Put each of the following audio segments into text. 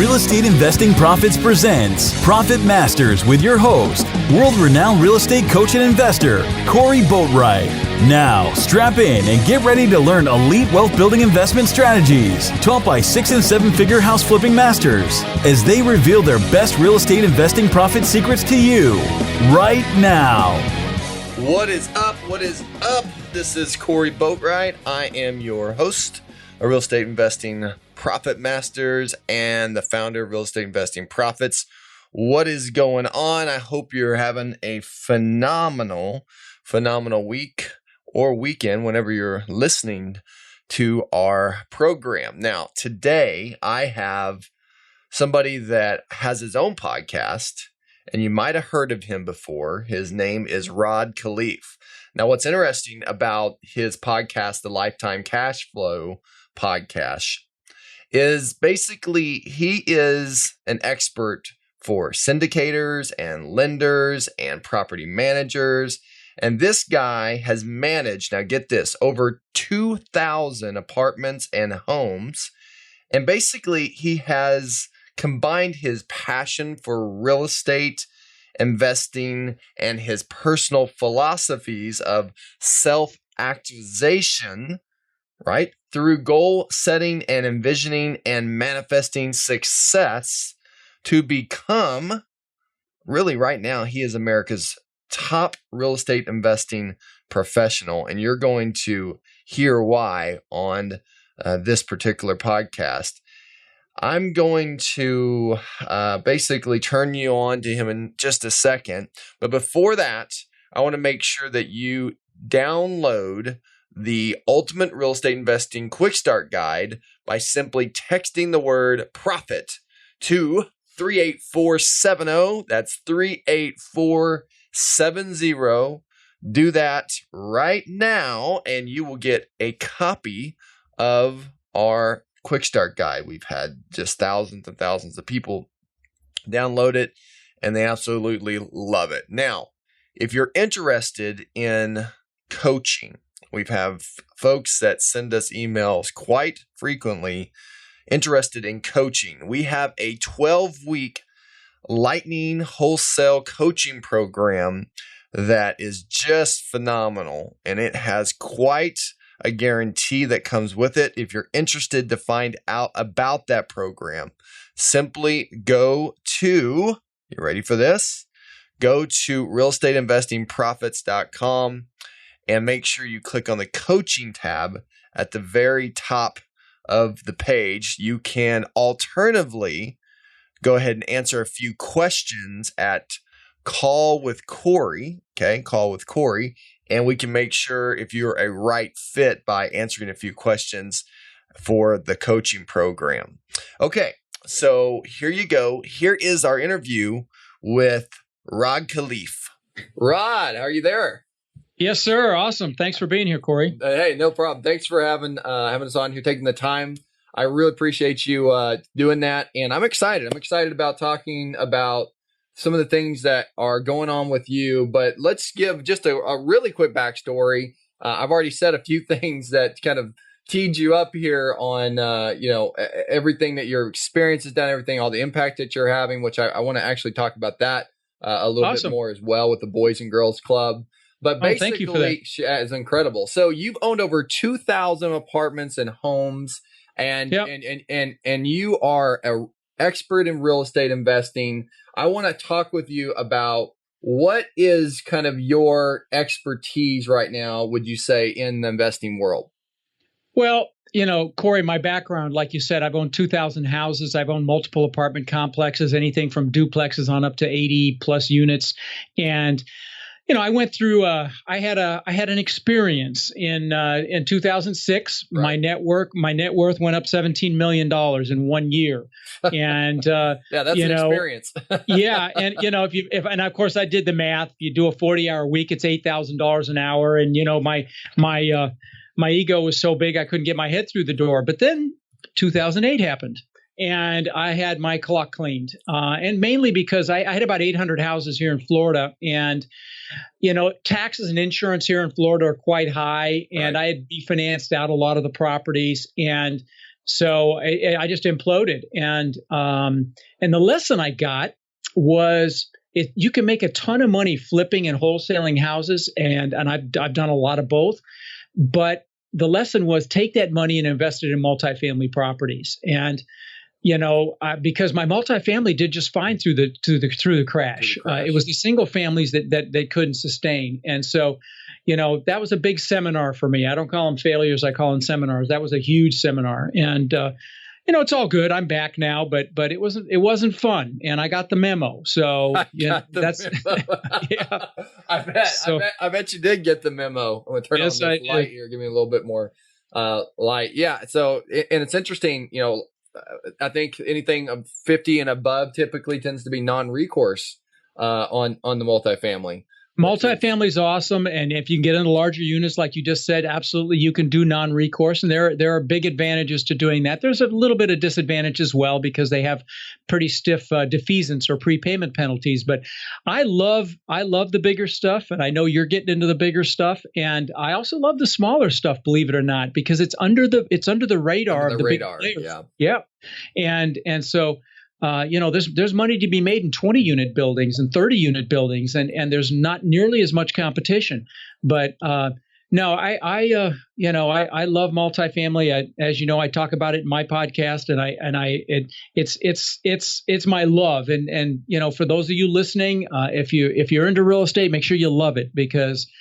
Real Estate Investing Profits presents Profit Masters with your host, world-renowned real estate coach and investor, Corey Boatwright. Now, strap in and get ready to learn elite wealth-building investment strategies taught by 6- and 7-figure house flipping masters as they reveal their best real estate investing profit secrets to you right now. What is up? What is up? This is Corey Boatwright. I am your host of Real Estate Investing Profit Masters and the founder of Real Estate Investing Profits. What is going on? I hope you're having a phenomenal week or weekend whenever you're listening to our program. Now, today I have somebody that has his own podcast, and you might have heard of him before. His name is Khlief. Now, what's interesting about his podcast, the Lifetime Cash Flow podcast, is basically he is an expert for syndicators and lenders and property managers. And this guy has managed, now get this, over 2,000 apartments and homes. And basically he has combined his passion for real estate investing and his personal philosophies of self-actualization, right, through goal setting and envisioning and manifesting success to become, really right now, he is America's top real estate investing professional. And you're going to hear why on this particular podcast. I'm going to basically turn you on to him in just a second. But before that, I want to make sure that you download the Ultimate Real Estate Investing Quick Start Guide by simply texting the word profit to 38470. That's 38470. Do that right now, and you will get a copy of our Quick Start Guide. We've had just thousands and thousands of people download it, and they absolutely love it. Now, if you're interested in coaching, we have folks that send us emails quite frequently interested in coaching. We have a 12-week lightning wholesale coaching program that is just phenomenal, and it has quite a guarantee that comes with it. If you're interested to find out about that program, simply go to, you ready for this? Go to realestateinvestingprofits.com and make sure you click on the coaching tab at the very top of the page. You can alternatively go ahead and answer a few questions at Call with Corey, okay? Call with Corey. And we can make sure if you're a right fit by answering a few questions for the coaching program. Okay, so here you go. Here is our interview with Khlief. Rod, how are you there? Yes, sir. Awesome. Thanks for being here, Corey. Hey, no problem. Thanks for having us on here, taking the time. I really appreciate you doing that. And I'm excited. I'm excited about talking about some of the things that are going on with you, but let's give just a really quick backstory. I've already said a few things that kind of teed you up here on, everything that your experience has done, everything, all the impact that you're having, which I want to actually talk about that a little bit more as well with the Boys and Girls Club. But basically, thank you for that. It's incredible. So you've owned over 2,000 apartments and homes, and you are an expert in real estate investing. I want to talk with you about what is kind of your expertise right now, would you say, in the investing world? Well, Corey, my background, like you said, I've owned 2,000 houses. I've owned multiple apartment complexes, anything from duplexes on up to 80 plus units. And I went through. I had an experience in 2006. Right. My net worth went up $17 million in 1 year, and yeah, that's an experience. Yeah, and and of course I did the math. If you do a 40-hour week, it's $8,000 an hour, and my ego was so big I couldn't get my head through the door. But then 2008 happened. And I had my clock cleaned, and mainly because I had about 800 houses here in Florida, and taxes and insurance here in Florida are quite high, and I had financed out a lot of the properties, and So I just imploded. And the lesson I got was you can make a ton of money flipping and wholesaling houses. And I've done a lot of both. But the lesson was take that money and invest it in multifamily properties. And because my multifamily did just fine through the crash. It was the single families that they couldn't sustain. And so, that was a big seminar for me. I don't call them failures. I call them seminars. That was a huge seminar. And, it's all good. I'm back now, but it wasn't fun. And I got the memo. So that's, yeah. I bet you did get the memo. I'm going to turn on this light here. Give me a little bit more light. Yeah. So, and it's interesting, I think anything of 50 and above typically tends to be non-recourse on the multifamily. Multifamily is awesome, and if you can get into larger units, like you just said, absolutely, you can do non-recourse, and there are big advantages to doing that. There's a little bit of disadvantage as well because they have pretty stiff defeasance or prepayment penalties. But I love the bigger stuff, and I know you're getting into the bigger stuff, and I also love the smaller stuff, believe it or not, because it's under the radar of the big players. Yeah, and so. There's money to be made in 20 unit buildings and 30 unit buildings, and there's not nearly as much competition. But no, I love multifamily. As you know, I talk about it in my podcast, and it's my love. And for those of you listening, if you're into real estate, make sure you love it because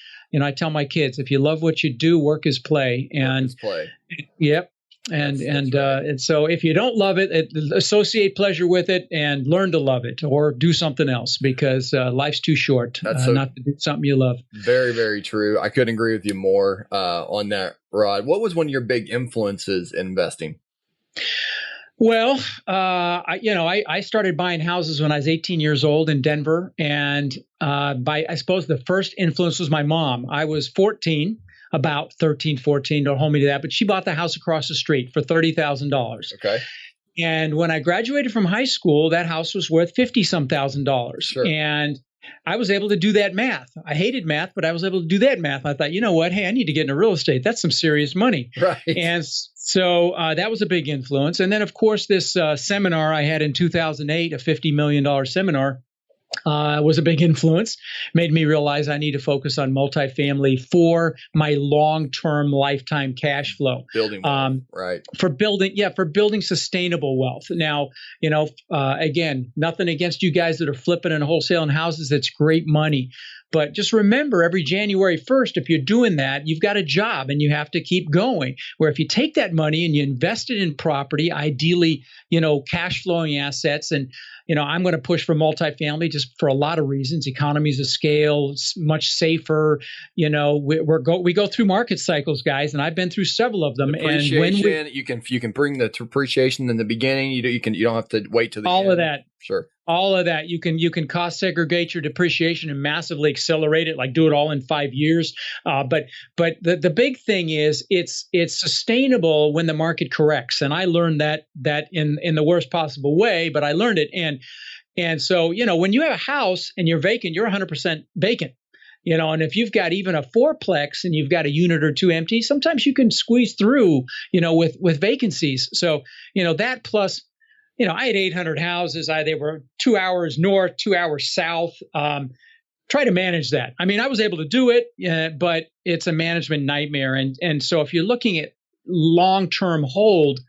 I tell my kids, if you love what you do, work is play. And work is play. Yep. And so if you don't love it, associate pleasure with it and learn to love it or do something else because life's too short not to do something you love. Very, very true. I couldn't agree with you more on that, Rod. What was one of your big influences in investing? Well, I started buying houses when I was 18 years old in Denver. And I suppose the first influence was my mom. I was 14. About 13, 14, don't hold me to that, but she bought the house across the street for $30,000. Okay. And when I graduated from high school, that house was worth $50-some thousand. Sure. And I was able to do that math. I hated math, but I was able to do that math. I thought, you know what? Hey, I need to get into real estate. That's some serious money. Right. And so that was a big influence. And then, of course, this seminar I had in 2008, a $50 million seminar, was a big influence, made me realize I need to focus on multifamily for my long-term lifetime cash flow. Building wealth, right. For building sustainable wealth. Now, again, nothing against you guys that are flipping and wholesaling houses. That's great money. But just remember, every January 1st, if you're doing that, you've got a job and you have to keep going. Where if you take that money and you invest it in property, ideally, cash flowing assets, and I'm going to push for multifamily just for a lot of reasons. Economies of scale, it's much safer. We go through market cycles, guys, and I've been through several of them. And when you can bring the depreciation in the beginning. You don't have to wait till the all end. of that. Sure. All of that. You can cost segregate your depreciation and massively accelerate it, like do it all in 5 years. But the big thing is it's sustainable when the market corrects. And I learned that in the worst possible way, but I learned it. And so, when you have a house and you're vacant, you're 100% vacant. And if you've got even a fourplex and you've got a unit or two empty, sometimes you can squeeze through, with vacancies. So, that plus, I had 800 houses. They were 2 hours north, 2 hours south. Try to manage that. I mean, I was able to do it, but it's a management nightmare. And so if you're looking at long-term hold,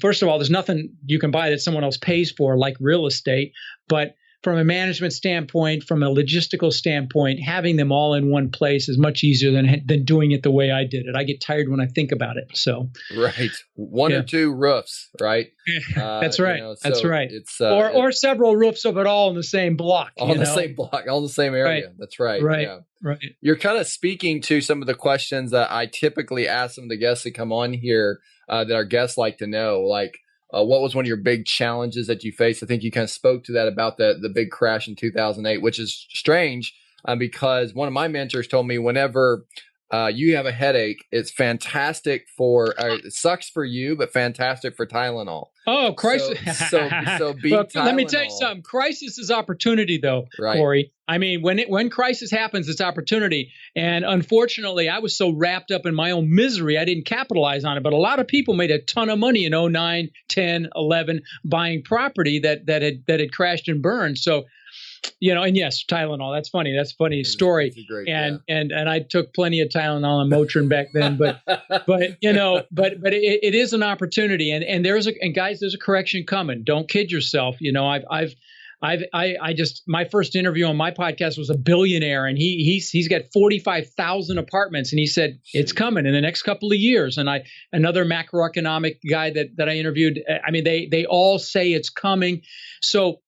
first of all, there's nothing you can buy that someone else pays for, like real estate. But from a management standpoint, from a logistical standpoint, having them all in one place is much easier than doing it the way I did it. I get tired when I think about it. So right, one or two roofs, right? That's right. That's right. It's or several roofs of it all in the same block. All in the same block, all in the same area. Right. That's right. Right. Yeah. Right. You're kind of speaking to some of the questions that I typically ask some of the guests that come on here that our guests like to know, like. What was one of your big challenges that you faced? I think you kind of spoke to that about the big crash in 2008, which is strange because one of my mentors told me whenever you have a headache. It's fantastic for, it sucks for you, but fantastic for Tylenol. Oh, crisis. So beat Well, Tylenol. let me tell you something. Crisis is opportunity, though, Right. Corey. I mean, when crisis happens, it's opportunity. And unfortunately, I was so wrapped up in my own misery, I didn't capitalize on it. But a lot of people made a ton of money in 09, 10, 11 buying property that had crashed and burned. So, and yes, Tylenol. That's funny. That's a funny story. It's great, and I took plenty of Tylenol and Motrin back then. But it is an opportunity. And guys, there's a correction coming. Don't kid yourself. My first interview on my podcast was a billionaire, and he's got 45,000 apartments, and he said it's coming in the next couple of years. And another macroeconomic guy that I interviewed. I mean, they all say it's coming. So.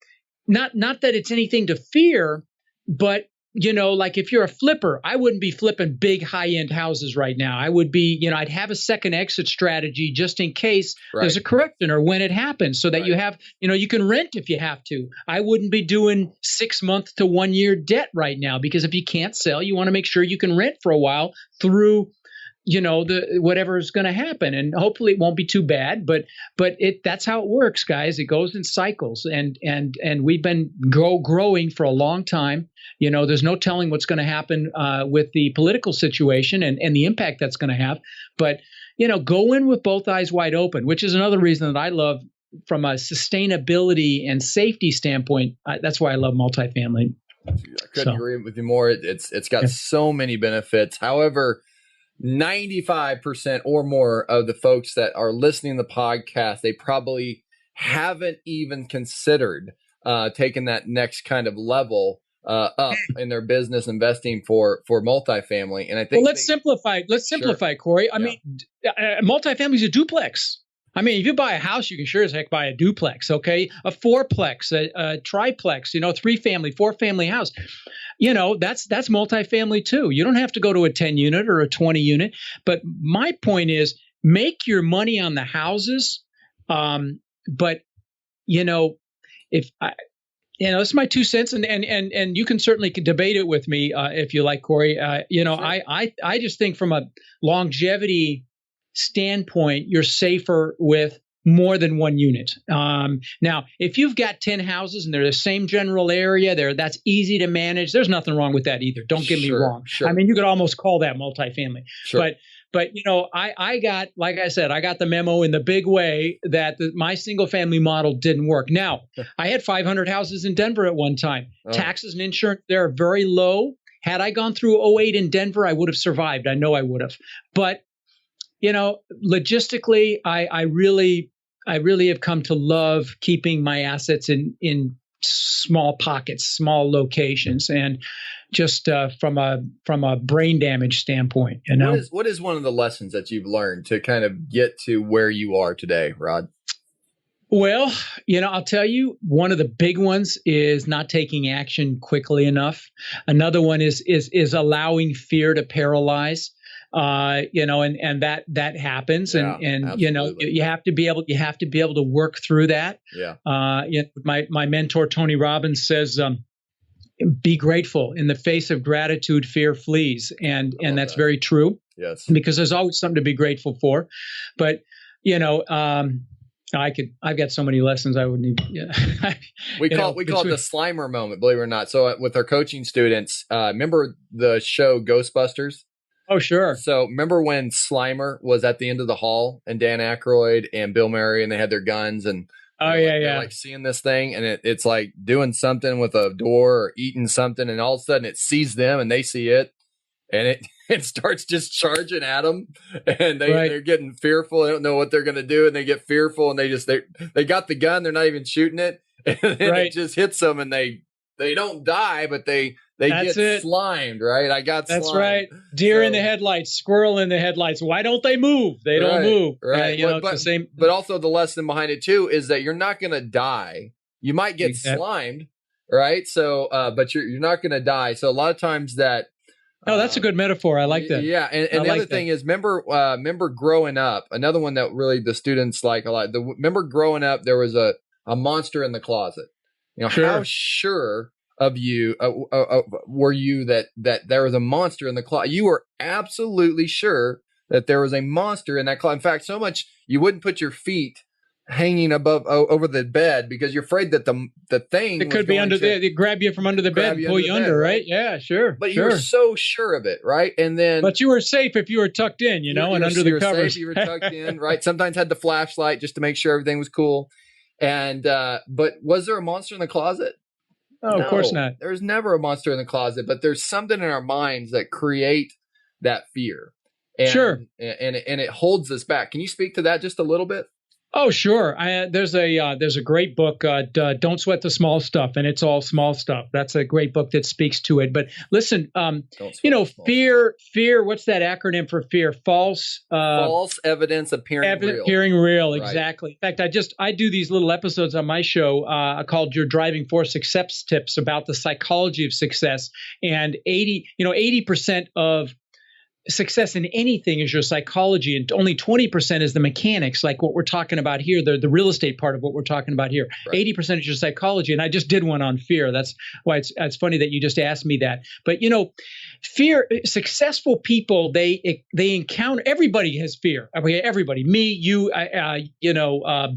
Not that it's anything to fear, but, like if you're a flipper, I wouldn't be flipping big high-end houses right now. I would be, I'd have a second exit strategy just in case there's a correction or when it happens so that you have, you can rent if you have to. I wouldn't be doing 6 month to 1 year debt right now, because if you can't sell, you want to make sure you can rent for a while through whatever is going to happen, and hopefully it won't be too bad, but that's how it works, guys. It goes in cycles, and we've been growing for a long time. There's no telling what's going to happen with the political situation and the impact that's going to have, but go in with both eyes wide open, which is another reason that I love from a sustainability and safety standpoint. That's why I love multifamily. I couldn't agree with you more. It's got so many benefits. However, 95% or more of the folks that are listening to the podcast, they probably haven't even considered taking that next kind of level up in their business investing for multifamily. And I think let's simplify. Let's simplify, Corey. I mean, multifamily is a duplex. I mean, if you buy a house, you can sure as heck buy a duplex, okay? A fourplex, a triplex, 3-family, 4-family house. That's multifamily too. You don't have to go to a 10 unit or a 20 unit. But my point is, make your money on the houses. But if this is my 2 cents, and you can certainly debate it with me if you like, Corey. Sure. I just think from a longevity standpoint, you're safer with more than one unit. Now, if you've got 10 houses and they're the same general area, that's easy to manage. There's nothing wrong with that either. Don't get me wrong. Sure. I mean, you could almost call that multifamily. Sure. But I got, like I said, I got the memo in the big way that my single family model didn't work. Now, I had 500 houses in Denver at one time. Oh. Taxes and insurance there are very low. Had I gone through 08 in Denver, I would have survived. I know I would have. But logistically, I really have come to love keeping my assets in small pockets, small locations, and just from a brain damage standpoint. What is one of the lessons that you've learned to kind of get to where you are today, Rod? Well, I'll tell you, one of the big ones is not taking action quickly enough. Another one is allowing fear to paralyze. And that happens, and you have to be able to work through that. Yeah. My mentor Tony Robbins says, be grateful. In the face of gratitude, fear flees, and that's very true. Yes. Because there's always something to be grateful for, but I've got so many lessons I wouldn't even. We call it the Slimer moment, believe it or not. So with our coaching students, remember the show Ghostbusters? Oh, sure. So remember when Slimer was at the end of the hall and Dan Aykroyd and Bill Murray, and they had their guns, and they're like seeing this thing, and it's like doing something with a door or eating something, and all of a sudden it sees them and they see it, and it starts just charging at them, and they're getting fearful. They don't know what they're going to do, and they get fearful, and they got the gun, they're not even shooting it, and then it just hits them, and they don't die, but they get slimed, right? That's slimed. Right. Deer in the headlights, squirrel in the headlights. Why don't they move? They don't move. Right. It's the same. But also the lesson behind it too is that you're not going to die. You might get slimed, right? So, but you're not going to die. So a lot of times that. Oh, that's a good metaphor. I like that. Yeah, and the other thing is, remember growing up. Another one that really the students like a lot. Remember growing up, there was a monster in the closet. How sure of you were you that there was a monster in the closet? You were absolutely sure that there was a monster in that closet. In fact, so much you wouldn't put your feet hanging above over the bed because you're afraid that the thing it could be under they grab you from under the bed and pull you under, right? Yeah, sure. But you were so sure of it, right? And then, but you were safe if you were tucked in, and under the covers. Safe, you were tucked in, right? Sometimes had the flashlight just to make sure everything was cool. And but was there a monster in the closet? Oh, no, of course not. There's never a monster in the closet, but there's something in our minds that create that fear. And, sure. And it holds us back. Can you speak to that just a little bit? Oh, sure. There's a great book, Don't Sweat the Small Stuff, and it's all small stuff. That's a great book that speaks to it. But listen, fear. What's that acronym for fear? False evidence appearing real. Appearing real, right. Exactly. In fact, I do these little episodes on my show called Your Driving Force Success Tips about the psychology of success, and 80% of success in anything is your psychology, and only 20% is the mechanics, like what we're talking about here, the real estate part of what we're talking about here. Right. 80% is your psychology, and I just did one on fear. That's why it's funny that you just asked me that. But fear. Successful people, they encounter. Everybody has fear. Everybody, me, you,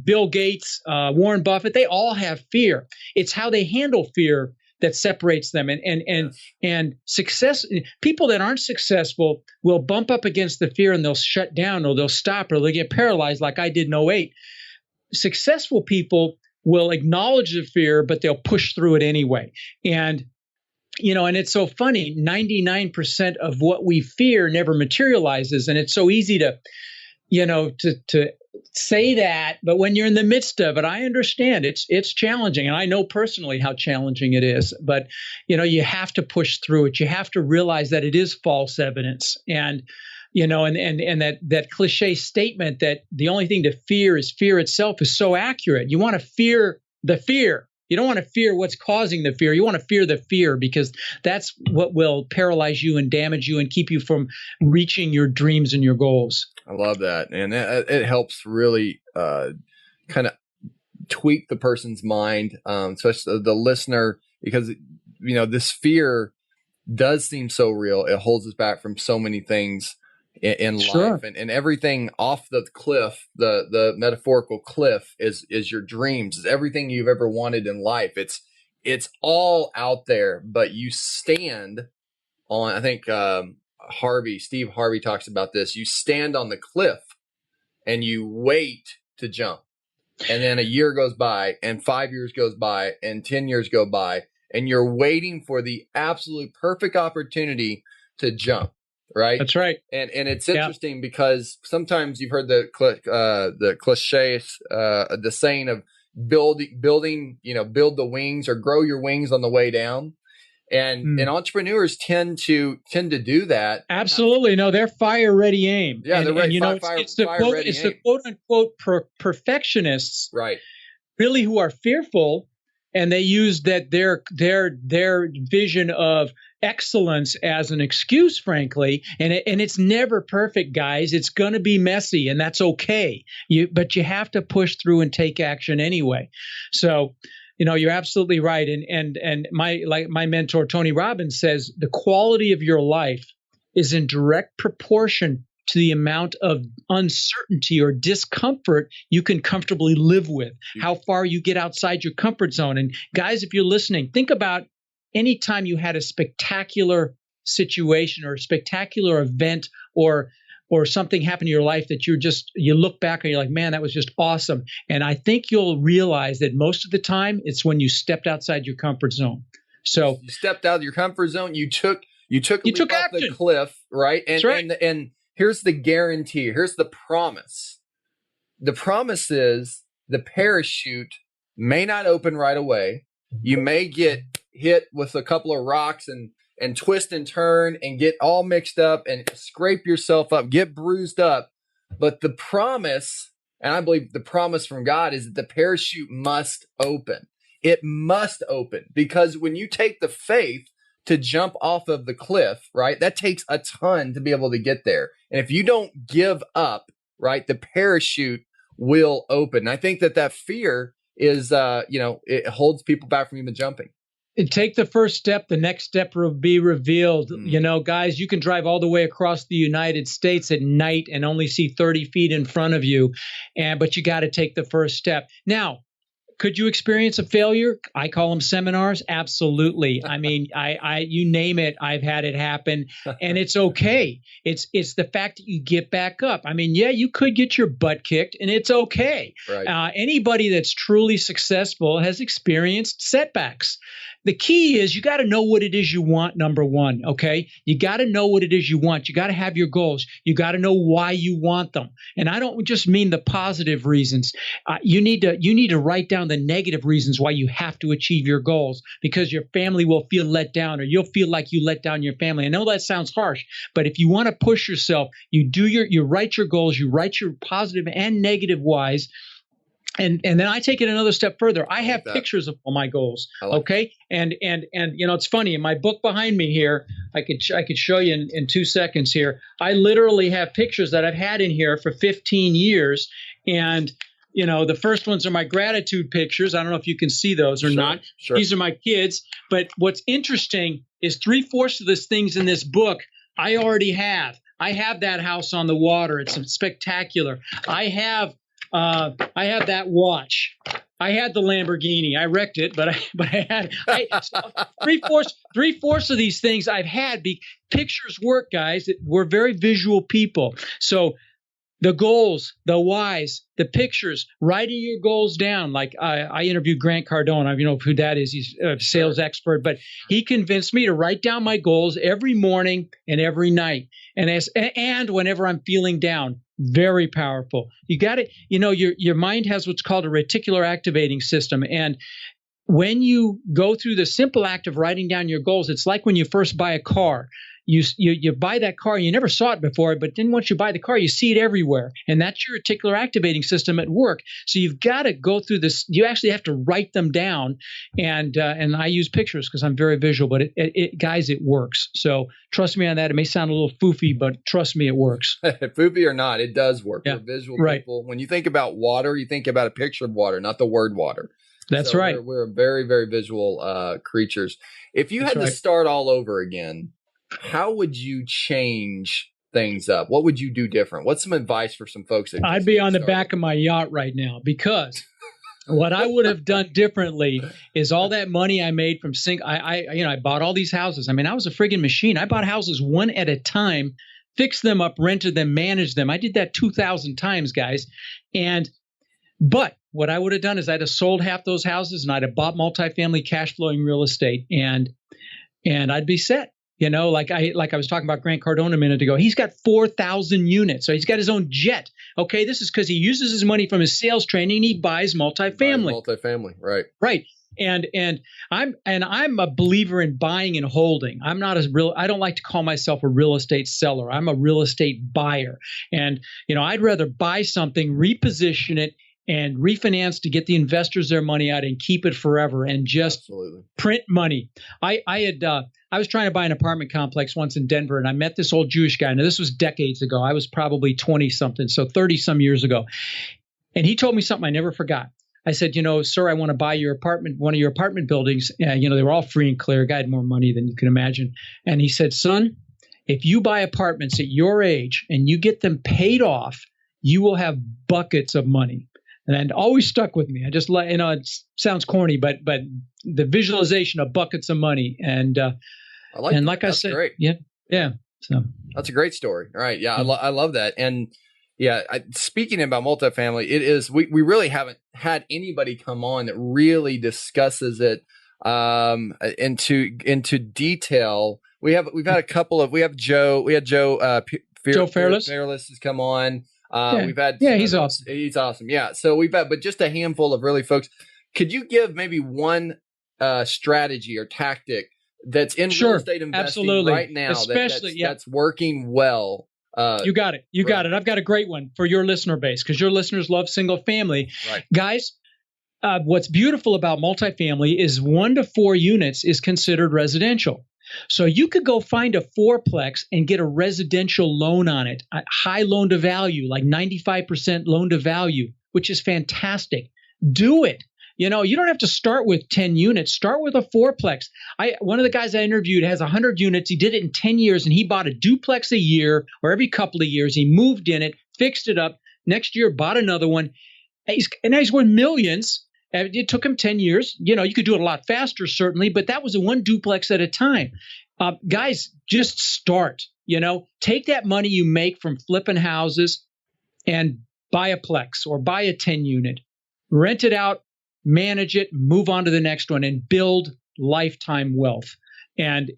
Bill Gates, Warren Buffett. They all have fear. It's how they handle fear that separates them. And success, people that aren't successful will bump up against the fear and they'll shut down, or they'll stop, or they'll get paralyzed like I did in '08. Successful people will acknowledge the fear, but they'll push through it anyway. And and it's so funny, 99% of what we fear never materializes. And it's so easy to say that, but when you're in the midst of it, I understand it's challenging, and I know personally how challenging it is. But you have to push through it. You have to realize that it is false evidence, and and that cliche statement that the only thing to fear is fear itself is so accurate. You want to fear the fear. You don't want to fear what's causing the fear. You want to fear the fear, because that's what will paralyze you and damage you and keep you from reaching your dreams and your goals. I love that. And it helps really kind of tweak the person's mind, especially the listener, because, this fear does seem so real. It holds us back from so many things in sure. life, and everything off the cliff, the metaphorical cliff is your dreams, is everything you've ever wanted in life. It's all out there, but you stand on, I think, Steve Harvey talks about this. You stand on the cliff and you wait to jump. And then a year goes by, and 5 years goes by, and 10 years go by, and you're waiting for the absolute perfect opportunity to jump. Right. That's right. And it's interesting because sometimes you've heard the cliches, the saying of build the wings, or grow your wings on the way down. And entrepreneurs tend to do that. Absolutely. No, they're fire ready aim. Yeah, they're ready. It's the quote unquote perfectionists, right? Really, who are fearful, and they use that their vision of excellence as an excuse, frankly. And it's never perfect, guys. It's going to be messy, and that's okay. But you have to push through and take action anyway. So, you're absolutely right. And my mentor, Tony Robbins, says the quality of your life is in direct proportion to the amount of uncertainty or discomfort you can comfortably live with, how far you get outside your comfort zone. And guys, if you're listening, think about any time you had a spectacular situation or a spectacular event or something happened in your life that you look back and you're like, man, that was just awesome. And I think you'll realize that most of the time it's when you stepped outside your comfort zone. So you stepped out of your comfort zone. You took a leap off the cliff, right? And, that's right. And here's the guarantee. Here's the promise. The promise is the parachute may not open right away. You may get hit with a couple of rocks and twist and turn and get all mixed up and scrape yourself up, get bruised up. But the promise, and I believe the promise from God, is that the parachute must open. It must open, because when you take the faith to jump off of the cliff, right, that takes a ton to be able to get there. And if you don't give up, right, the parachute will open. And I think that fear is, it holds people back from even jumping. Take the first step. The next step will be revealed. Guys, you can drive all the way across the United States at night and only see 30 feet in front of you. But you got to take the first step. Now, could you experience a failure? I call them seminars. Absolutely. I mean, you name it, I've had it happen, and it's okay. It's the fact that you get back up. I mean, yeah, you could get your butt kicked, and it's okay. Right. Anybody that's truly successful has experienced setbacks. The key is you got to know what it is you want, number one, okay? You got to know what it is you want. You got to have your goals. You got to know why you want them. And I don't just mean the positive reasons. You need to write down the negative reasons why you have to achieve your goals, because your family will feel let down, or you'll feel like you let down your family. I know that sounds harsh, but if you want to push yourself, you write your goals, you write your positive and negative whys. And then I take it another step further. I have pictures of all my goals. Okay. And it's funny, in my book behind me here, I could show you in 2 seconds here. I literally have pictures that I've had in here for 15 years. And, the first ones are my gratitude pictures. I don't know if you can see those or not. Sure. These are my kids. But what's interesting is 3/4 of the things in this book I already have. I have that house on the water. It's spectacular. I have that watch. I had the Lamborghini. I wrecked it, but I had 3/4 of these things I've had. Pictures work, guys. We're very visual people. So the goals, the whys, the pictures, writing your goals down. Like I interviewed Grant Cardone. I don't know who that is. He's a sales expert, but he convinced me to write down my goals every morning and every night, and whenever I'm feeling down. Very powerful. You got it. Your mind has what's called a reticular activating system, and when you go through the simple act of writing down your goals, it's like when you first buy a car. You buy that car, you never saw it before, but then once you buy the car, you see it everywhere. And that's your reticular activating system at work. So you've got to go through this. You actually have to write them down. And I use pictures because I'm very visual, but guys, it works. So trust me on that. It may sound a little foofy, but trust me, it works. Foofy or not, it does work. Yeah. We're visual Right. people. When you think about water, you think about a picture of water, not the word water. That's so right. We're very, very visual creatures. If you had to start all over again, how would you change things up? What would you do different? What's some advice for some folks? I'd be on the back of my yacht right now, because what I would have done differently is all that money I made from I bought all these houses. I mean, I was a friggin' machine. I bought houses one at a time, fixed them up, rented them, managed them. I did that 2,000 times, guys. But what I would have done is I'd have sold half those houses and I'd have bought multifamily cash flowing real estate, and I'd be set. Like I was talking about Grant Cardone a minute ago. He's got 4,000 units. So he's got his own jet. Okay, this is because he uses his money from his sales training. He buys multifamily. Right. Right. And I'm a believer in buying and holding. I don't like to call myself a real estate seller. I'm a real estate buyer. And I'd rather buy something, reposition it, and refinance to get the investors their money out and keep it forever and just print money. I was trying to buy an apartment complex once in Denver, and I met this old Jewish guy. Now, this was decades ago. I was probably 20-something, so 30-some years ago. And he told me something I never forgot. I said, sir, I want to buy one of your apartment buildings. They were all free and clear. Guy had more money than you can imagine. And he said, son, if you buy apartments at your age and you get them paid off, you will have buckets of money. And it always stuck with me. I just it sounds corny, but the visualization of buckets of money, and I said, great. yeah. So that's a great story. All right, yeah, I love that. And yeah, speaking about multifamily, it is we really haven't had anybody come on that really discusses it into detail. We've had a couple of Joe Fairless has come on. We've had he's awesome. He's awesome. Yeah. So we've had, but just a handful of really folks. Could you give maybe one strategy or tactic that's in real estate investing right now, especially that's working well? You got it. You got it. I've got a great one for your listener base, because your listeners love single family. Right. Guys, what's beautiful about multifamily is 1 to 4 units is considered residential. So you could go find a fourplex and get a residential loan on it, a high loan to value, like 95% loan to value, which is fantastic. Do it. You don't have to start with 10 units. Start with a fourplex. One of the guys I interviewed has 100 units. He did it in 10 years, and he bought a duplex a year or every couple of years. He moved in it, fixed it up. Next year, bought another one. And now he's worth millions. It took him 10 years. You could do it a lot faster, certainly, but that was a one duplex at a time. Guys, just start. Take that money you make from flipping houses and buy a plex or buy a 10 unit, rent it out, manage it, move on to the next one, and build lifetime wealth. And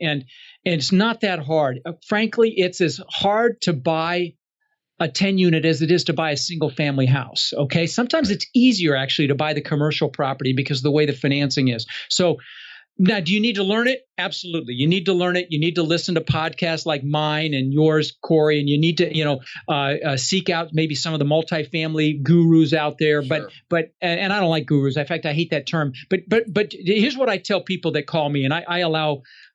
it's not that hard. Frankly, it's as hard to buy a 10 unit as it is to buy a single family house. Okay. Sometimes it's easier actually to buy the commercial property because of the way the financing is. So now, do you need to learn it? Absolutely. You need to learn it. You need to listen to podcasts like mine and yours, Corey, and you need to, seek out maybe some of the multifamily gurus out there. Sure. But I don't like gurus. In fact, I hate that term. But here's what I tell people that call me, and I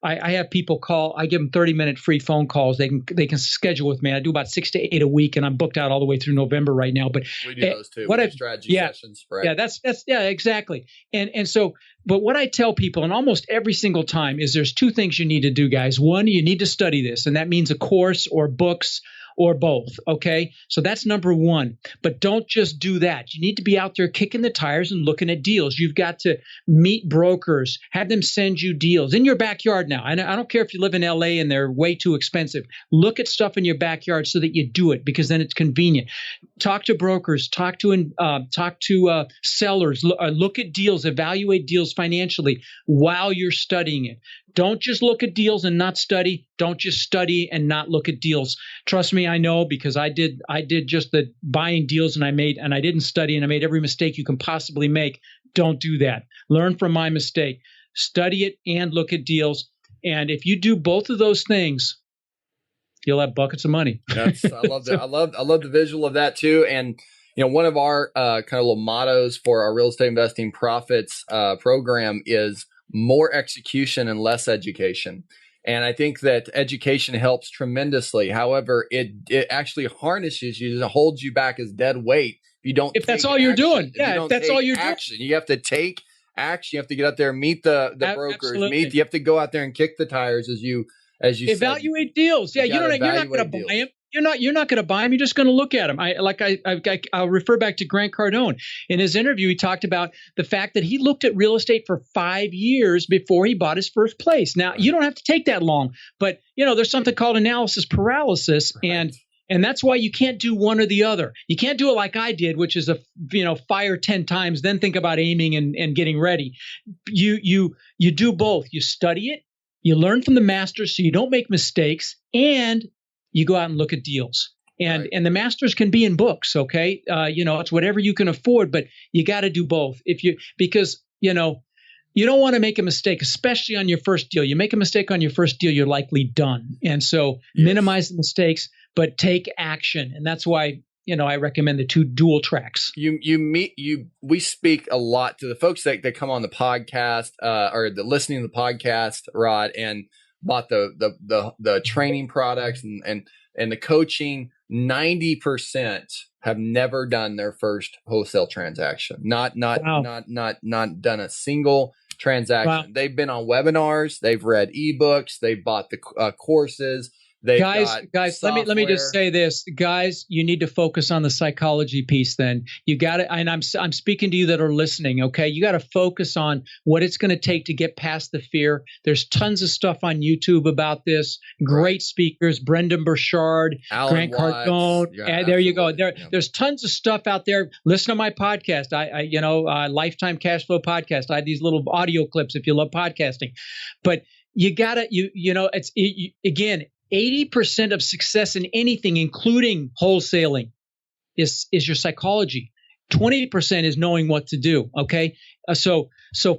have people call. I give them 30-minute free phone calls. They can schedule with me. I do about 6 to 8 a week, and I'm booked out all the way through November right now. But we do those too. Strategy sessions, right? Yeah, that's exactly. And so, but what I tell people, and almost every single time, is there's two things you need to do, guys. One, you need to study this, and that means a course or books or both. Okay. So that's number one. But don't just do that. You need to be out there kicking the tires and looking at deals. You've got to meet brokers, have them send you deals in your backyard now. I don't care if you live in LA and they're way too expensive. Look at stuff in your backyard so that you do it, because then it's convenient. Talk to brokers, talk to sellers, look at deals, evaluate deals financially while you're studying it. Don't just look at deals and not study. Don't just study and not look at deals. Trust me, I know, because I did just the buying deals and I didn't study and I made every mistake you can possibly make. Don't do that. Learn from my mistake. Study it and look at deals. And if you do both of those things, you'll have buckets of money. I love that. I love the visual of that too. And one of our kind of little mottos for our real estate investing profits program is more execution and less education. And I think that education helps tremendously. However, it actually harnesses you and holds you back as dead weight if that's all you're doing. Yeah, if that's all you're doing. You have to take action. You have to get out there and meet the brokers. Absolutely. You have to go out there and kick the tires as you evaluate deals. Yeah, you're not going to buy them. You're not going to buy them. You're just going to look at them. I'll refer back to Grant Cardone. In his interview, he talked about the fact that he looked at real estate for 5 years before he bought his first place. Now, you don't have to take that long, but there's something called analysis paralysis, right. And that's why you can't do one or the other. You can't do it like I did, which is fire 10 times, then think about aiming and getting ready. You do both. You study it, you learn from the masters so you don't make mistakes, and you go out and look at deals. And the masters can be in books, okay? It's whatever you can afford, but you got to do both. Because you don't want to make a mistake, especially on your first deal. You make a mistake on your first deal, you're likely done. And so minimize the mistakes, but take action. And that's why I recommend the two dual tracks. We speak a lot to the folks that come on the podcast or the listening to the podcast, Rod, and bought the training products and the coaching. 90% have never done their first wholesale transaction. Not done a single transaction. Wow. They've been on webinars. They've read ebooks. They've bought the courses. Guys, let me just say this. Guys, you need to focus on the psychology piece then. You got to, and I'm speaking to you that are listening, okay? You got to focus on what it's going to take to get past the fear. There's tons of stuff on YouTube about this. Great speakers, Brendan Burchard, Grant Cardone. There you go. There's tons of stuff out there. Listen to my podcast. Lifetime Cash Flow Podcast. I have these little audio clips if you love podcasting. But you got to, again, 80% of success in anything, including wholesaling, is your psychology. 20% is knowing what to do. Okay. So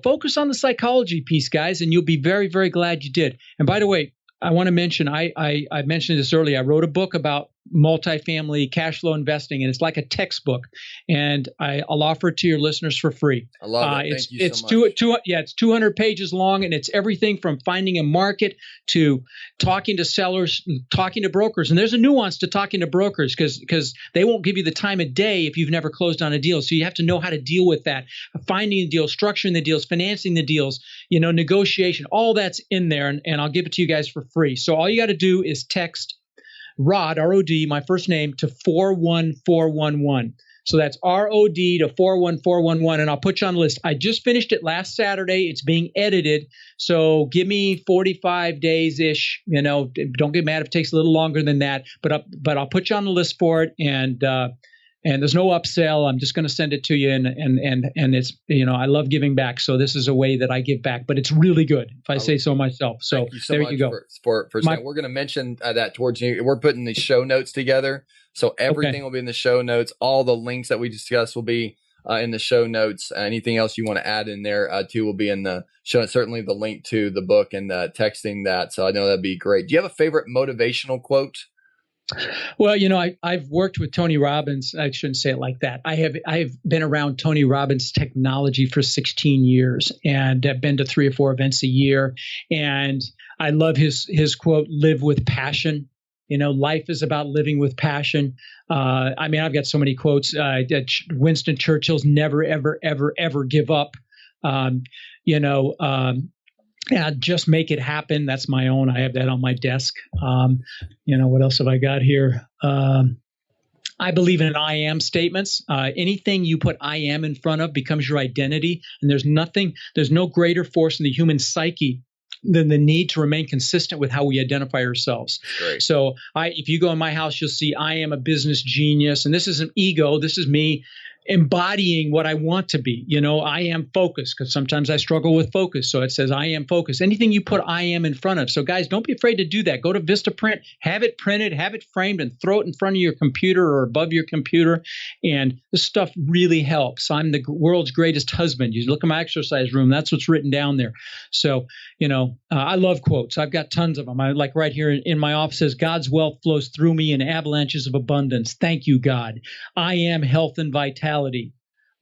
focus on the psychology piece, guys, and you'll be very, very glad you did. And by the way, I want to mention, I mentioned this earlier. I wrote a book about multifamily cash flow investing, and it's like a textbook. And I'll offer it to your listeners for free. I love it. Thank you so much. It's 200 pages long, and it's everything from finding a market to talking to sellers, talking to brokers. And there's a nuance to talking to brokers because they won't give you the time of day if you've never closed on a deal. So you have to know how to deal with that, finding the deals, structuring the deals, financing the deals, negotiation, all that's in there. And I'll give it to you guys for free. So all you got to do is text Rod, R-O-D, my first name, to 41411. So that's R-O-D to 41411, and I'll put you on the list. I just finished it last Saturday. It's being edited. So give me 45 days-ish. Don't get mad if it takes a little longer than that. But I'll put you on the list for it, and there's no upsell. I'm just going to send it to you, and it's I love giving back. So this is a way that I give back, but it's really good if I say so myself. So thank you so there much you go. For saying. We're going to mention that towards you. We're putting the show notes together, so everything will be in the show notes. All the links that we discussed will be in the show notes. Anything else you want to add in there too will be in the show. Certainly the link to the book and texting that. So I know that'd be great. Do you have a favorite motivational quote? Well, I've worked with Tony Robbins. I shouldn't say it like that. I've been around Tony Robbins' technology for 16 years, and I've been to 3 or 4 events a year. And I love his quote, "Live with passion." Life is about living with passion. I've got so many quotes. Winston Churchill's "Never, ever, ever, ever give up." Just make it happen. That's my own. I have that on my desk. What else have I got here? I believe in I am statements. Anything you put I am in front of becomes your identity. And there's no greater force in the human psyche than the need to remain consistent with how we identify ourselves. Great. So if you go in my house, you'll see I am a business genius. And this isn't ego. This is me embodying what I want to be. I am focused, because sometimes I struggle with focus. So it says I am focused. Anything you put I am in front of. So guys, don't be afraid to do that. Go to Vistaprint, have it printed, have it framed, and throw it in front of your computer or above your computer. And this stuff really helps. I'm the world's greatest husband. You look at my exercise room, that's what's written down there. So, I love quotes. I've got tons of them. I like right here in my office says, "God's wealth flows through me in avalanches of abundance. Thank you, God. I am health and vitality."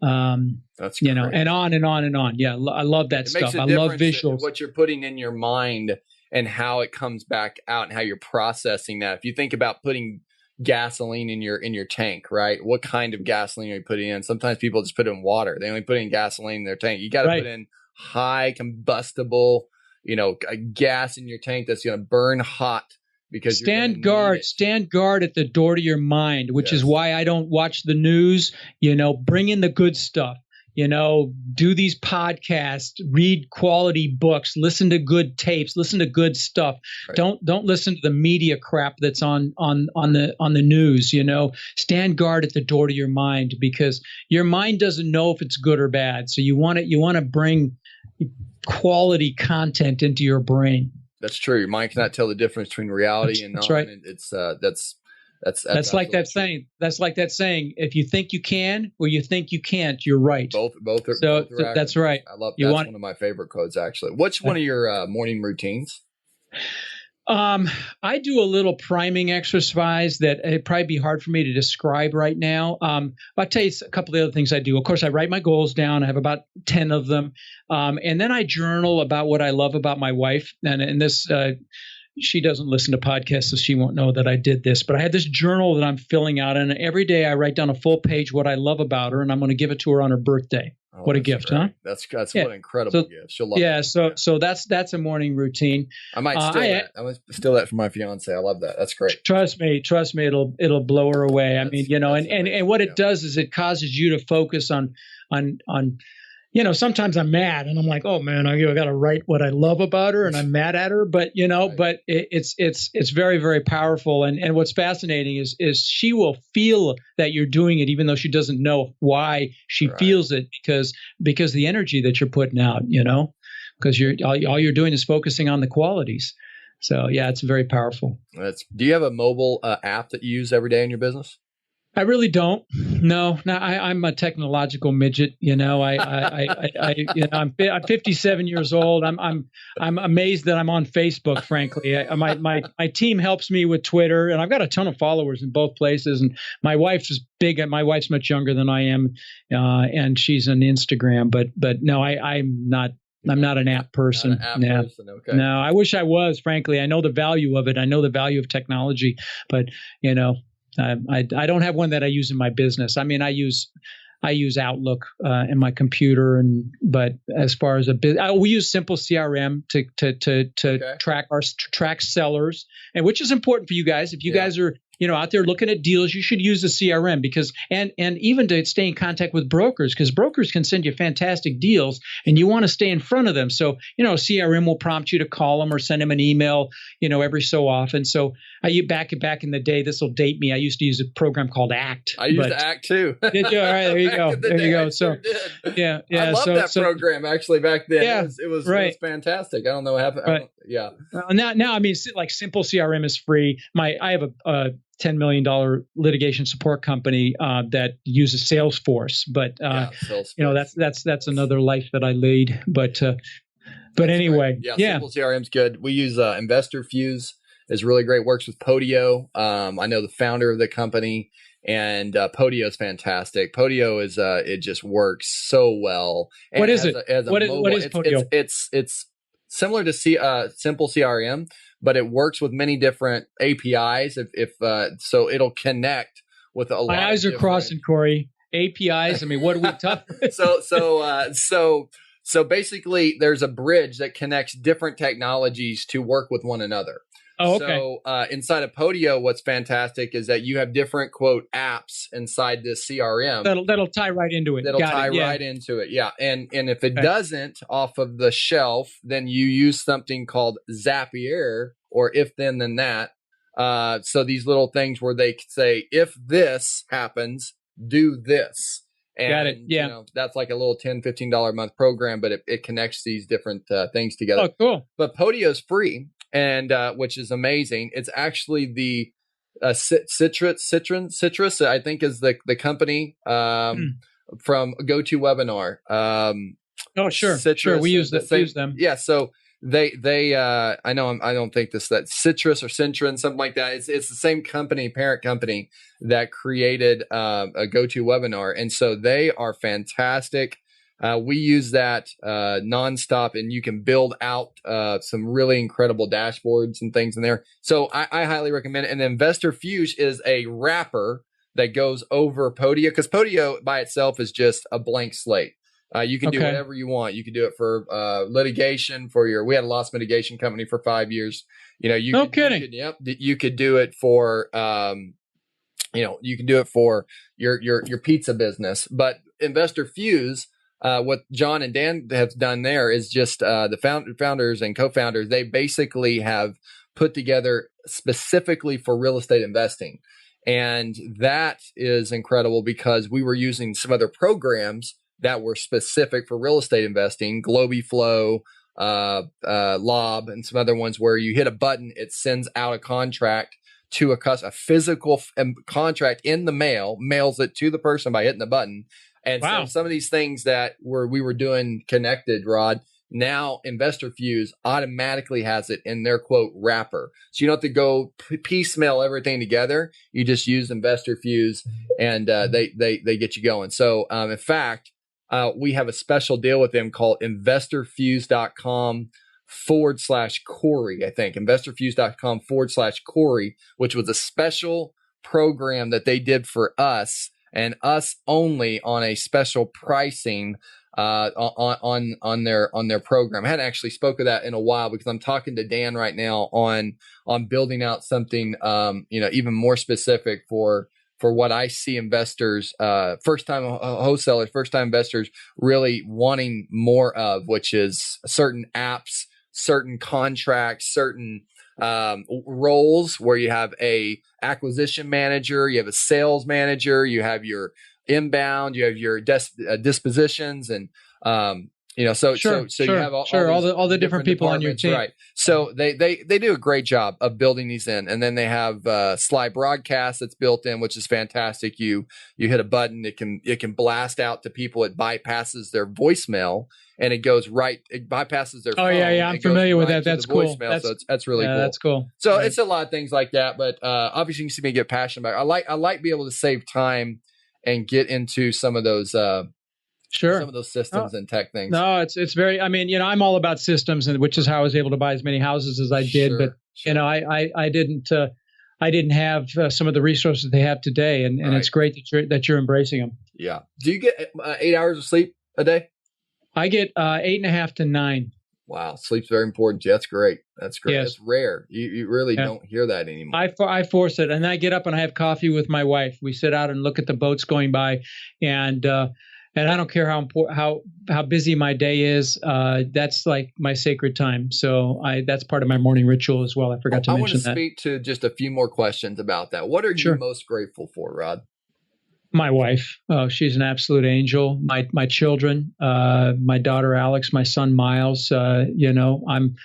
That's great. And on and on and on. Yeah, I love that stuff. I love visuals. What you're putting in your mind and how it comes back out and how you're processing that. If you think about putting gasoline in your tank, right? What kind of gasoline are you putting in? Sometimes people just put in water. They only put in gasoline in their tank. You got to put in high combustible, gas in your tank that's going to burn hot. Because stand guard at the door to your mind, which is why I don't watch the news. Bring in the good stuff. Do these podcasts, read quality books, listen to good tapes, listen to good stuff. Right. Don't listen to the media crap that's on the news. Stand guard at the door to your mind, because your mind doesn't know if it's good or bad. So you want to bring quality content into your brain. That's true. Your mind cannot tell the difference between reality and not. That's right. It's that's like that saying. That's like that saying. If you think you can or you think you can't, you're right. Both are. So that's right. I love. That's one of my favorite quotes, actually. What's one of your morning routines? I do a little priming exercise that it'd probably be hard for me to describe right now. I'll tell you a couple of the other things I do. Of course, I write my goals down. I have about 10 of them. And then I journal about what I love about my wife. And this, she doesn't listen to podcasts, so she won't know that I did this. But I had this journal that I'm filling out. And every day I write down a full page what I love about her. And I'm going to give it to her on her birthday. Oh, what a gift, great. Huh? That's what an incredible gift. She'll love it. So that's a morning routine. I might steal that. I might steal that from my fiance. I love that. That's great. Trust me, it'll blow her away. And what it does is it causes you to focus on sometimes I'm mad and I'm like, oh man, I got to write what I love about her and I'm mad at her. But, right. But it's very, very powerful. And what's fascinating is she will feel that you're doing it, even though she doesn't know why she feels it, because the energy that you're putting out, because all you're doing is focusing on the qualities. So yeah, it's very powerful. Do you have a mobile app that you use every day in your business? I really don't. No, I'm a technological midget. I'm 57 years old. I'm amazed that I'm on Facebook. Frankly, my team helps me with Twitter, and I've got a ton of followers in both places. And my wife's is big. My wife's much younger than I am, and she's on Instagram. But no, I'm not. I'm not an app person. Not an app person. Okay. No, I wish I was. Frankly, I know the value of it. I know the value of technology, but I don't have one that I use in my business. I mean, I use Outlook in my computer, but as far as we use Simple CRM to track sellers, and which is important for you guys. If you guys are out there looking at deals, you should use the CRM because and even to stay in contact with brokers, because brokers can send you fantastic deals and you want to stay in front of them. So CRM will prompt you to call them or send them an email every so often. So back in the day, this will date me, I used to use a program called Act. I used to Act too. Did you? All right, there you go. There you go. So yeah, I loved that program actually back then. Yeah, it was fantastic. I don't know what happened. Right. Yeah. Now I mean, like Simple CRM is free. I have a $10 million litigation support company that uses Salesforce, but Salesforce. That's another life that I lead. But anyway, right. Simple CRM's good. We use Investor Fuse. Is really great. Works with Podio. I know the founder of the company, and Podio is fantastic. Podio is it just works so well. And what is it? What is Podio? It's similar to Simple CRM, but it works with many different APIs. So it'll connect with a lot. My eyes are crossing, Corey. APIs. I mean, what are we talking? So basically, there's a bridge that connects different technologies to work with one another. Oh, okay. So inside of Podio, what's fantastic is that you have different quote apps inside this CRM that'll tie right into it. Right into it. Yeah. And if it doesn't off of the shelf, then you use something called Zapier or if then that. So these little things where they say, if this happens, do this. And, got it. Yeah. That's like a little $10, $15 a month program, but it connects these different things together. Oh, cool. But Podio's free. And which is amazing. It's actually the Citrus, I think, is the company from GoToWebinar. Oh, sure, Citrus, sure. We use them. Yeah, so they I don't think that Citrus or Cintron, something like that. It's the same company, parent company that created a GoToWebinar, and so they are fantastic. We use that nonstop, and you can build out some really incredible dashboards and things in there. So I highly recommend it. And Investor Fuse is a wrapper that goes over Podio, because Podio by itself is just a blank slate. You can do whatever you want. You can do it for litigation we had a loss mitigation company for 5 years. You could do it for you can do it for your pizza business. But Investor Fuse, what John and Dan have done there is just the founders and co-founders, they basically have put together specifically for real estate investing. And that is incredible because we were using some other programs that were specific for real estate investing, GlobiFlow, Lob, and some other ones where you hit a button, it sends out a contract to a physical contract in the mail, mails it to the person by hitting the button. And so some of these things that we were doing connected, Rod, now Investor Fuse automatically has it in their quote wrapper. So you don't have to go piecemeal everything together. You just use Investor Fuse and they get you going. So in fact, we have a special deal with them called investorfuse.com/Corey, I think. investorfuse.com/Corey, which was a special program that they did for us and us only on a special pricing on their program. I hadn't actually spoke of that in a while because I'm talking to Dan right now on building out something even more specific for what I see investors, first-time wholesalers, first-time investors really wanting more of, which is certain apps, certain contracts, certain roles where you have a acquisition manager, you have a sales manager, you have your inbound, you have your dispositions, and You know, so Sure, you sure, have sure. all All these the different people on your departments, team. right? So they do a great job of building these in, and then they have Sly Broadcast that's built in, which is fantastic. You hit a button, it can blast out to people. It bypasses their voicemail, and it bypasses their Oh phone. yeah, I'm It goes familiar with right that. to That's the cool. voicemail. So that's really cool. That's cool. So Right. it's a lot of things like that, but obviously you can see me get passionate about it. I like being able to save time and get into some of those Sure. some of those systems and tech things. No, it's very. I mean, I'm all about systems, and which is how I was able to buy as many houses as I did. But I didn't have some of the resources they have today, and it's great that you're embracing them. Yeah. Do you get 8 hours of sleep a day? I get 8.5 to 9. Wow, sleep's very important to you. That's great. That's great. Yes. That's rare. You really don't hear that anymore. I force it, and I get up and I have coffee with my wife. We sit out and look at the boats going by, and I don't care how busy my day is. That's like my sacred time. So that's part of my morning ritual as well. I forgot to mention that. I want to speak to just a few more questions about that. What are you most grateful for, Rod? My wife. Oh, she's an absolute angel. My children, my daughter Alex, my son Miles. I'm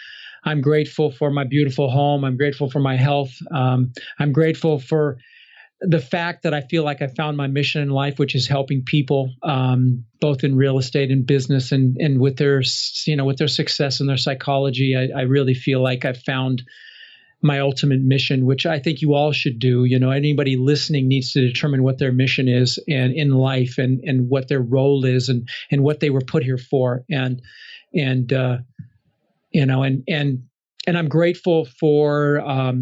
grateful for my beautiful home. I'm grateful for my health. I'm grateful for the fact that I feel like I found my mission in life, which is helping people, both in real estate and business, and with their success and their psychology. I really feel like I've found my ultimate mission, which I think you all should do. Anybody listening needs to determine what their mission is and in life, and what their role is, and what they were put here for. And I'm grateful for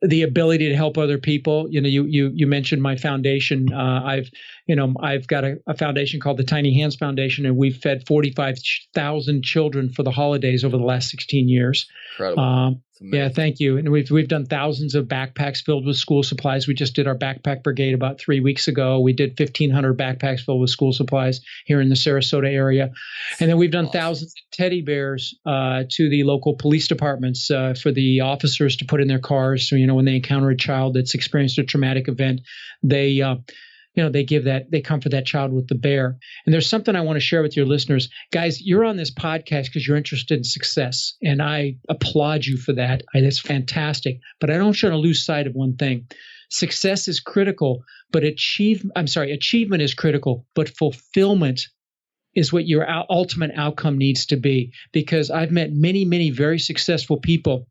the ability to help other people. You mentioned my foundation. I've got a foundation called the Tiny Hands Foundation, and we've fed 45,000 children for the holidays over the last 16 years. Incredible. Yeah, thank you. And we've done thousands of backpacks filled with school supplies. We just did our backpack brigade about 3 weeks ago. We did 1,500 backpacks filled with school supplies here in the Sarasota area. And then we've done thousands of teddy bears to the local police departments for the officers to put in their cars. So, when they encounter a child that's experienced a traumatic event, they comfort that child with the bear. And there's something I want to share with your listeners. Guys, you're on this podcast because you're interested in success, and I applaud you for that. That's fantastic. But I don't want you to lose sight of one thing. Success is critical, but achievement is critical, but fulfillment is what your ultimate outcome needs to be. Because I've met many, many very successful people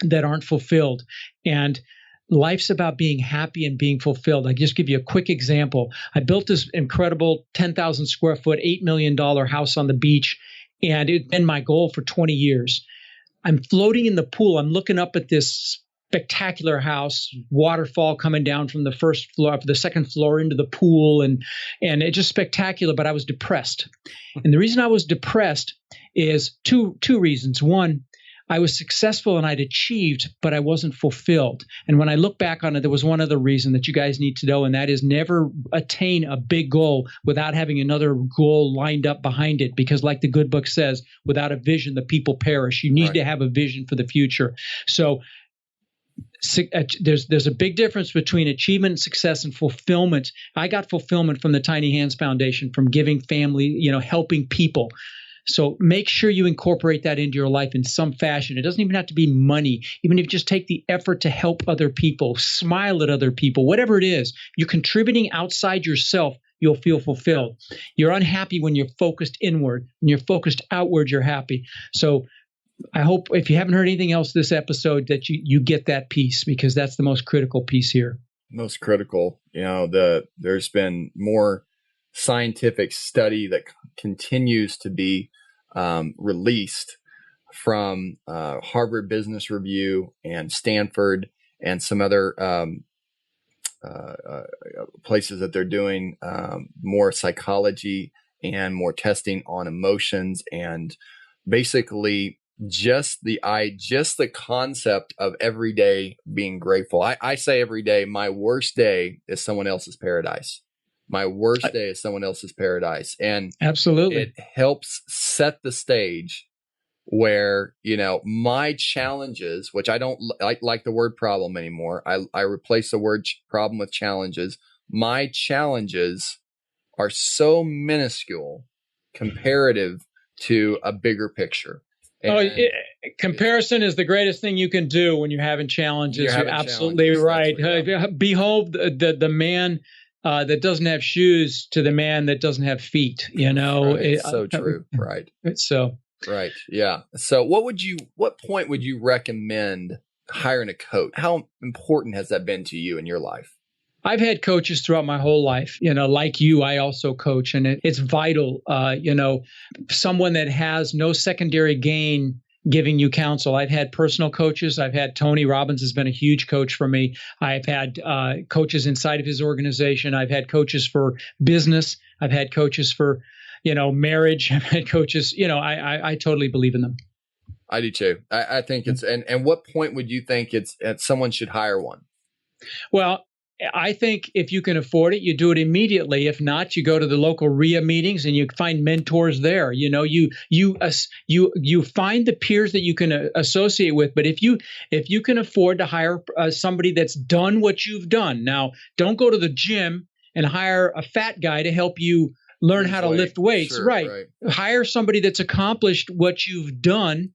that aren't fulfilled. And life's about being happy and being fulfilled. I just give you a quick example. I built this incredible 10,000 square foot, $8 million house on the beach, and it's been my goal for 20 years. I'm floating in the pool. I'm looking up at this spectacular house, waterfall coming down from the first floor, the second floor into the pool, and it's just spectacular. But I was depressed, and the reason I was depressed is two reasons. One, I was successful and I'd achieved, but I wasn't fulfilled. And when I look back on it, there was one other reason that you guys need to know, and that is never attain a big goal without having another goal lined up behind it. Because like the good book says, without a vision, the people perish. You need to have a vision for the future. So there's a big difference between achievement, success, and fulfillment. I got fulfillment from the Tiny Hands Foundation, from giving family, helping people. So make sure you incorporate that into your life in some fashion. It doesn't even have to be money. Even if you just take the effort to help other people, smile at other people, whatever it is, you're contributing outside yourself, you'll feel fulfilled. You're unhappy when you're focused inward. When you're focused outward, you're happy. So I hope if you haven't heard anything else this episode that you get that piece, because that's the most critical piece here. Most critical. There's been more scientific study that continues to be released from Harvard Business Review and Stanford and some other places that they're doing more psychology and more testing on emotions, and basically just the concept of every day being grateful. I say every day, my worst day is someone else's paradise. My worst day is someone else's paradise. And absolutely, it helps set the stage where, my challenges, which I don't like the word problem anymore. I replace the word problem with challenges. My challenges are so minuscule comparative to a bigger picture. Comparison is the greatest thing you can do when you're having challenges. You're absolutely right. Behold the man that doesn't have shoes to the man that doesn't have feet. Right. So true. Right. Right. Yeah. So what point would you recommend hiring a coach? How important has that been to you in your life? I've had coaches throughout my whole life, like you, I also coach, and it's vital, someone that has no secondary gain giving you counsel. I've had personal coaches. I've had Tony Robbins has been a huge coach for me. I've had coaches inside of his organization. I've had coaches for business. I've had coaches for, marriage. I've had coaches, I totally believe in them. I do too. I think it's, and what point would you think it's someone should hire one? Well, I think if you can afford it, you do it immediately. If not, you go to the local RIA meetings and you find mentors there. You find the peers that you can associate with. But if you can afford to hire somebody that's done what you've done, now don't go to the gym and hire a fat guy to help you learn how to lift weights. Sure, right. Hire somebody that's accomplished what you've done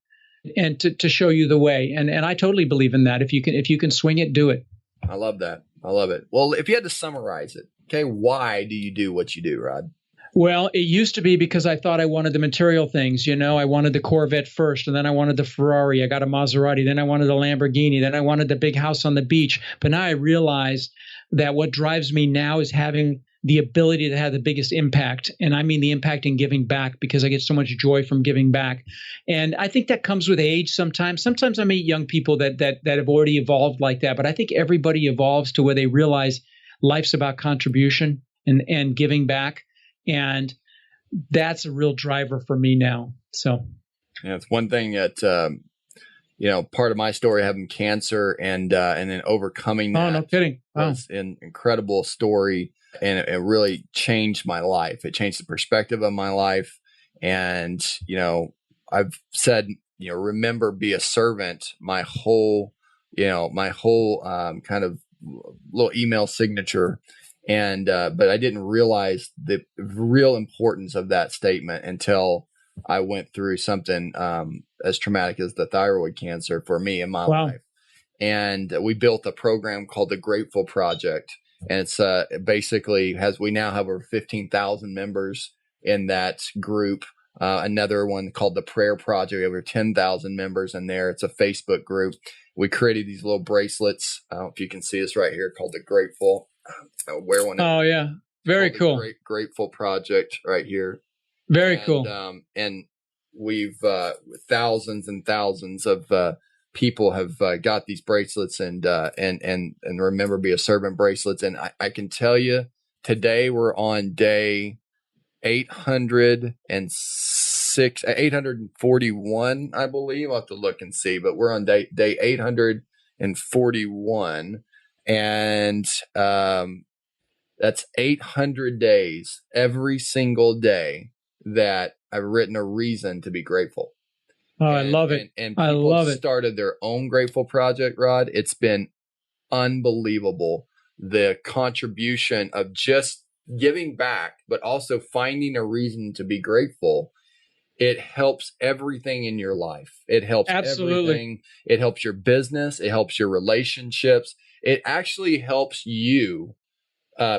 and to show you the way. And I totally believe in that. If you can swing it, do it. I love that. I love it. Well, if you had to summarize it, okay, why do you do what you do, Rod? Well, it used to be because I thought I wanted the material things. I wanted the Corvette first, and then I wanted the Ferrari. I got a Maserati. Then I wanted a Lamborghini. Then I wanted the big house on the beach. But now I realize that what drives me now is having the ability to have the biggest impact. And I mean the impact in giving back, because I get so much joy from giving back. And I think that comes with age sometimes. Sometimes I meet young people that have already evolved like that. But I think everybody evolves to where they realize life's about contribution and giving back. And that's a real driver for me now. So yeah, it's one thing that part of my story, having cancer and then overcoming that. Oh, no kidding. Was an incredible story. And it really changed my life. It changed the perspective of my life. And, I've said, remember, be a servant, my whole kind of little email signature. And, but I didn't realize the real importance of that statement until I went through something as traumatic as the thyroid cancer for me in my life. And we built a program called the Grateful Project. And it's basically we now have over 15,000 members in that group. Another one called the Prayer Project, over 10,000 members in there. It's a Facebook group. We created these little bracelets. I don't know if you can see this right here, called the Grateful. I'll wear one. Oh, yeah. Very cool. Grateful Project right here. Very cool. And we've thousands and thousands of people have got these bracelets and remember, be a servant bracelets. And I can tell you today we're on day 841, I believe. I'll have to look and see, but we're on day 841. And that's 800 days every single day that I've written a reason to be grateful. Oh, I love it. And people started their own Grateful Project, Rod. It's been unbelievable. The contribution of just giving back, but also finding a reason to be grateful. It helps everything in your life. It helps everything. It helps your business. It helps your relationships. It actually helps you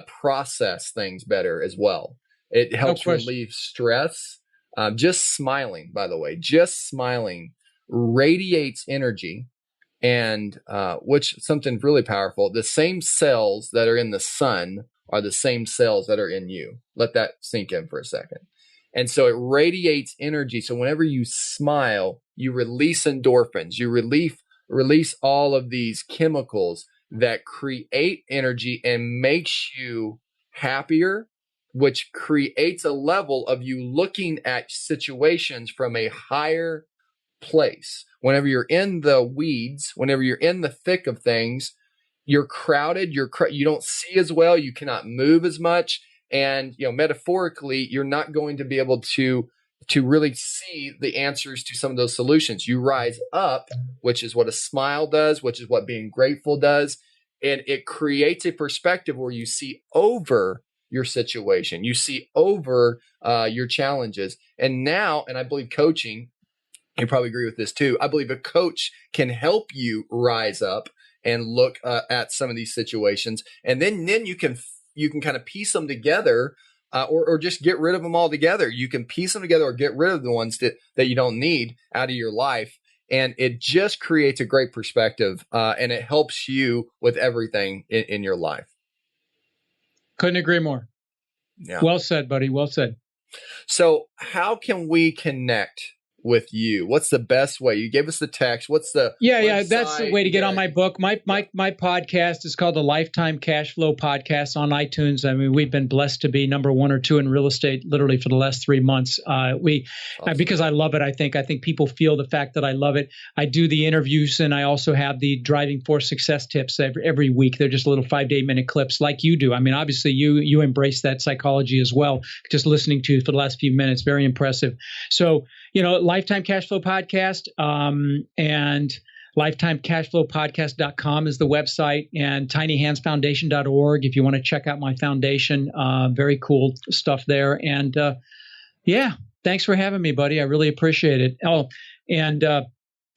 process things better as well. It helps relieve stress. Just smiling, by the way, radiates energy, and which something really powerful. The same cells that are in the sun are the same cells that are in you. Let that sink in for a second. And so it radiates energy. So whenever you smile, you release endorphins. You release all of these chemicals that create energy and makes you happier, which creates a level of you looking at situations from a higher place. Whenever you're in the weeds, whenever you're in the thick of things, you're crowded, you don't see as well, you cannot move as much. And, metaphorically, you're not going to be able to really see the answers to some of those solutions. You rise up, which is what a smile does, which is what being grateful does. And it creates a perspective where you see over your situation. You see over your challenges. And now, and I believe coaching, you probably agree with this too, I believe a coach can help you rise up and look at some of these situations. And then you can kind of piece them together or just get rid of them altogether. You can piece them together or get rid of the ones that you don't need out of your life. And it just creates a great perspective and it helps you with everything in your life. Couldn't agree more. Yeah. Well said, buddy. Well said. So how can we connect with you? What's the best way? You gave us the text. What's the website? That's the way to get on my book. My podcast is called the Lifetime Cash Flow Podcast on iTunes. I mean, we've been blessed to be number 1 or 2 in real estate literally for the last 3 months. Because I love it. I think people feel the fact that I love it. I do the interviews and I also have the driving force success tips every week. They're just little 5 to 8 minute clips like you do. I mean, obviously you embrace that psychology as well. Just listening to you for the last few minutes, very impressive. So, Lifetime Cash Flow Podcast, and lifetimecashflowpodcast.com is the website, and tinyhandsfoundation.org if you want to check out my foundation. Very cool stuff there. And thanks for having me, buddy. I really appreciate it. Oh, and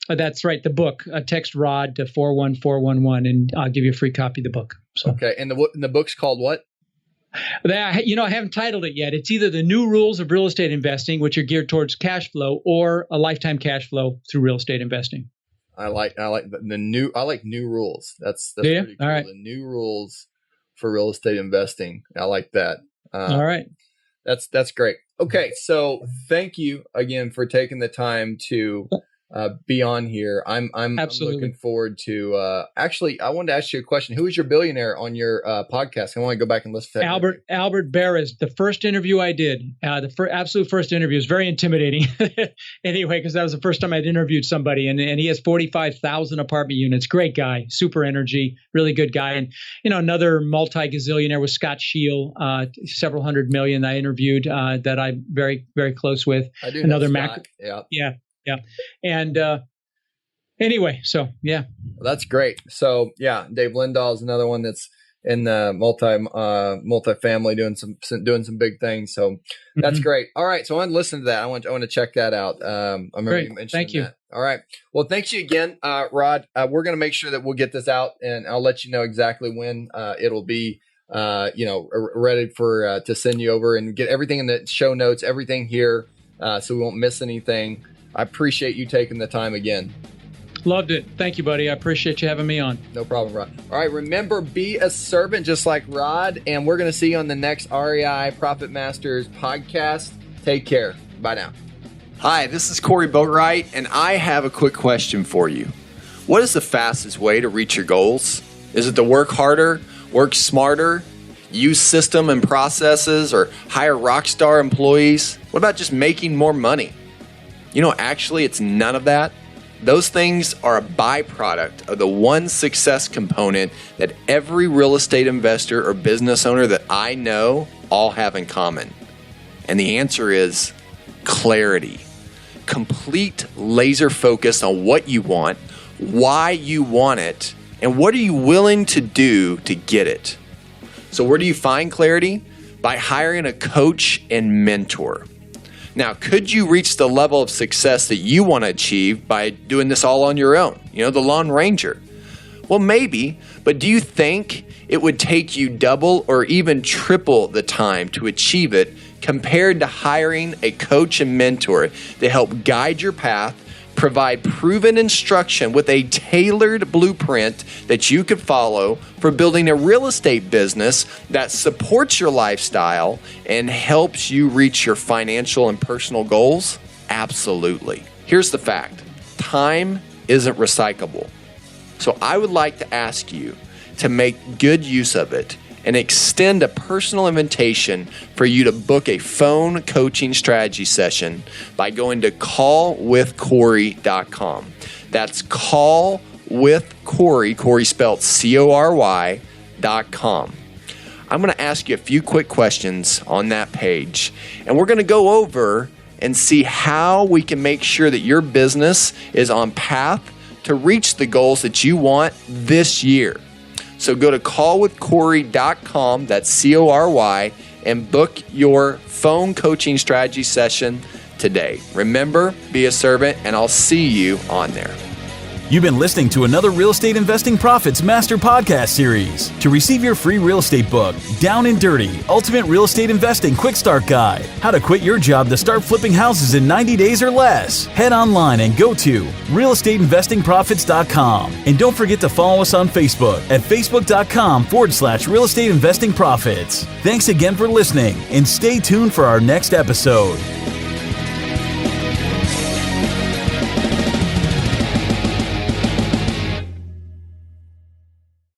that's right. The book, text Rod to 41411 and I'll give you a free copy of the book. So. Okay. And the book's called what? I haven't titled it yet. It's either the new rules of real estate investing, which are geared towards cash flow, or a lifetime cash flow through real estate investing. I like new rules. That's pretty cool. All right. The new rules for real estate investing. I like that. All right. That's great. Okay. So thank you again for taking the time to be on here. I'm looking forward to, actually, I wanted to ask you a question. Who is your billionaire on your podcast? I want to go back and listen to that. Albert Beres, the first interview I did, the absolute first interview was very intimidating anyway, because that was the first time I'd interviewed somebody, and he has 45,000 apartment units. Great guy, super energy, really good guy. And, another multi-gazillionaire was Scott Scheel, several hundred million I interviewed that I'm very, very close with. I do another know Scott. Yeah. Yeah. And anyway, so yeah. Well, that's great. So yeah, Dave Lindahl is another one that's in the multifamily doing some big things. So that's great. All right. So I want to listen to that. I want to check that out. I remember you mentioned Thank you. that. All right. Well, thanks you again, Rod. We're going to make sure that we'll get this out and I'll let you know exactly when it'll be ready for to send you over and get everything in the show notes, everything here, so we won't miss anything. I appreciate you taking the time again. Loved it. Thank you, buddy. I appreciate you having me on. No problem, Rod. All right. Remember, be a servant just like Rod. And we're going to see you on the next REI Profit Masters podcast. Take care. Bye now. Hi, this is Corey Boatwright, and I have a quick question for you. What is the fastest way to reach your goals? Is it to work harder, work smarter, use system and processes, or hire rock star employees? What about just making more money? Actually, it's none of that. Those things are a byproduct of the one success component that every real estate investor or business owner that I know all have in common. And the answer is clarity. Complete laser focus on what you want, why you want it, and what are you willing to do to get it. So where do you find clarity? By hiring a coach and mentor. Now, could you reach the level of success that you want to achieve by doing this all on your own? The Lone Ranger. Well, maybe, but do you think it would take you double or even triple the time to achieve it compared to hiring a coach and mentor to help guide your path, provide proven instruction with a tailored blueprint that you could follow for building a real estate business that supports your lifestyle and helps you reach your financial and personal goals? Absolutely. Here's the fact. Time isn't recyclable. So I would like to ask you to make good use of it and extend a personal invitation for you to book a phone coaching strategy session by going to callwithcorey.com. That's callwithcorey, Corey spelled CORY.com. I'm going to ask you a few quick questions on that page, and we're going to go over and see how we can make sure that your business is on path to reach the goals that you want this year. So go to callwithcorey.com, that's CORY, and book your phone coaching strategy session today. Remember, be a servant, and I'll see you on there. You've been listening to another Real Estate Investing Profits Master Podcast Series. To receive your free real estate book, Down and Dirty, Ultimate Real Estate Investing Quick Start Guide, how to quit your job to start flipping houses in 90 days or less, head online and go to realestateinvestingprofits.com. And don't forget to follow us on Facebook at facebook.com/Real Estate Investing Profits. Thanks again for listening, and stay tuned for our next episode.